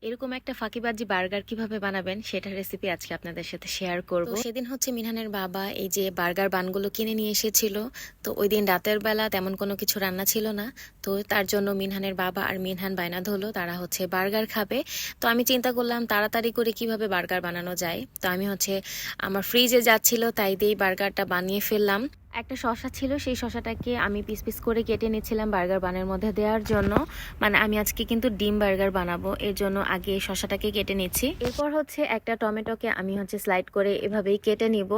এরকম একটা ফাঁকিবাজি বার্গার কিভাবে বানাবেন সেটার রেসিপি আজকে আপনাদের সাথে শেয়ার করব। তো সেদিন হচ্ছে মিনহানের বাবা এই যে বার্গার বানগুলো কিনে নিয়ে এসেছিল। তো ওই দিন রাতের বেলা তেমন কোনো কিছু রান্না ছিল না। তো তার জন্য মিনহানের বাবা আর মিনহান বায়না ধরলো তারা হচ্ছে বার্গার খাবে। তো আমি চিন্তা করলাম তাড়াতাড়ি করে কিভাবে বার্গার বানানো যায়। তো আমি হচ্ছে আমার ফ্রিজে যাচ্ছিল তাই দিয়েই বার্গারটা বানিয়ে ফেললাম। একটা শসা ছিল, সেই শসাটাকে আমি পিস পিস করে কেটে নিচ্ছিলাম বার্গার বানের মধ্যে দেওয়ার জন্য। মানে আমি আজকে কিন্তু ডিম বার্গার বানাবো, এর জন্য আগে শসাটাকে কেটে নিচ্ছি। এরপর হচ্ছে একটা টমেটোকে আমি হচ্ছে স্লাইড করে এভাবেই কেটে নিব।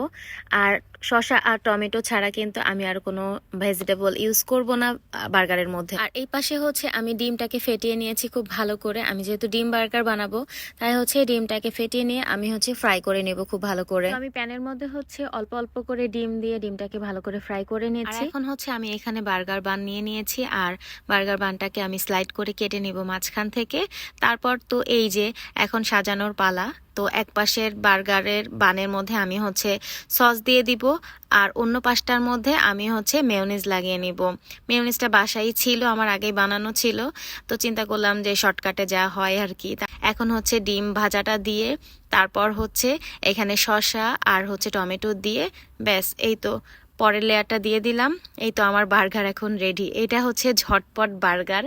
আর শসা আর টমেটো ছাড়া কিন্তু আমি আর কোনো ভেজিটেবল ইউজ করব না বার্গারের মধ্যে। আর এই পাশে হচ্ছে আমি ডিমটাকে ফেটিয়ে নিয়েছি খুব ভালো করে। আমি যেহেতু ডিম বার্গার বানাবো তাই হচ্ছে ডিমটাকে ফেটিয়ে নিয়ে আমি হচ্ছে ফ্রাই করে নেব খুব ভালো করে। আমি প্যানের মধ্যে হচ্ছে অল্প অল্প করে ডিম দিয়ে ডিমটাকে ভালো করে ফ্রাই করে নিয়েছি। এখন হচ্ছে আমি এখানে বার্গার বান নিয়ে নিয়েছি আর বার্গার বানটাকে আমি স্লাইড করে কেটে নিব মাঝখান থেকে। তারপর তো এই যে এখন সাজানোর পালা। তো এক পাশের বার্গারের বানের মধ্যে আমি হচ্ছে সস দিয়ে দিব আর অন্য পাশটার মধ্যে আমি হচ্ছে মেয়োনিজ লাগিয়ে নিব। মেয়োনিজটা বাসায় ছিল, আমার আগেই বানানো ছিল। তো চিন্তা করলাম যে শর্টকাটে যা হয় আর কি। এখন হচ্ছে ডিম ভাজাটা দিয়ে তারপর হচ্ছে এখানে শসা আর হচ্ছে টমেটো দিয়ে ব্যাস এই তো পরের লেয়ারটা দিয়ে দিলাম। এই তো আমার বার্গার এখন রেডি। এটা হচ্ছে ঝটপট বার্গার।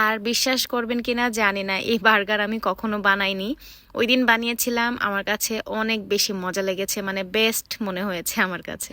আর বিশ্বাস করবেন কিনা জানি না, এই বার্গার আমি কখনো বানাইনি। ওই দিন বানিয়েছিলাম, আমার কাছে অনেক বেশি মজা লেগেছে, মানে বেস্ট মনে হয়েছে আমার কাছে।